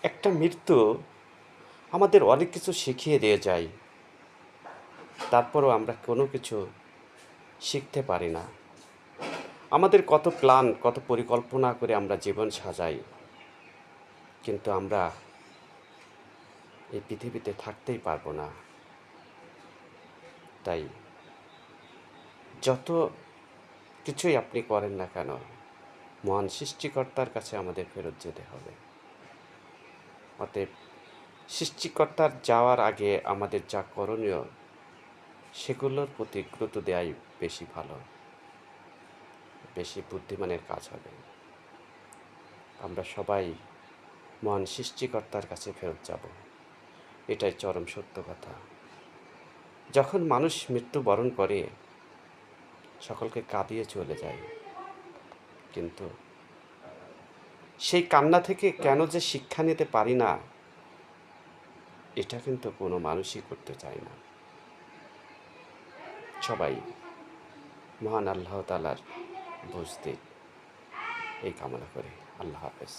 একটা মৃত্যু আমাদের অনেক কিছু শিখিয়ে দিয়ে যায়, তারপরও আমরা কোনো কিছু শিখতে পারি না। আমাদের কত প্ল্যান, কত পরিকল্পনা করে আমরা জীবন সাজাই, কিন্তু আমরা এই পৃথিবীতে থাকতেই পারবো না। তাই যত কিছুই আপনি করেন না কেন, মহান সৃষ্টিকর্তার কাছে আমাদের ফেরত যেতে হবে। অতএব সৃষ্টিকর্তার যাওয়ার আগে আমাদের যা করণীয়, সেগুলোর প্রতি গুরুত্ব দেওয়াই বেশি ভালো, বেশি বুদ্ধিমানের কাজ হবে। আমরা সবাই মহান সৃষ্টিকর্তার কাছে ফেরত যাব, এটাই চরম সত্য কথা। যখন মানুষ মৃত্যুবরণ করে, সকলকে কাঁদিয়ে চলে যায়, কিন্তু সেই কান্না থেকে কেন যে শিক্ষা নিতে পারি না, এটা কিন্তু কোনো মানুষই করতে চায় না। সবাই মহান আল্লাহ তাআলার বুঝ দিক, এই কামনা করে। আল্লাহ হাফেজ।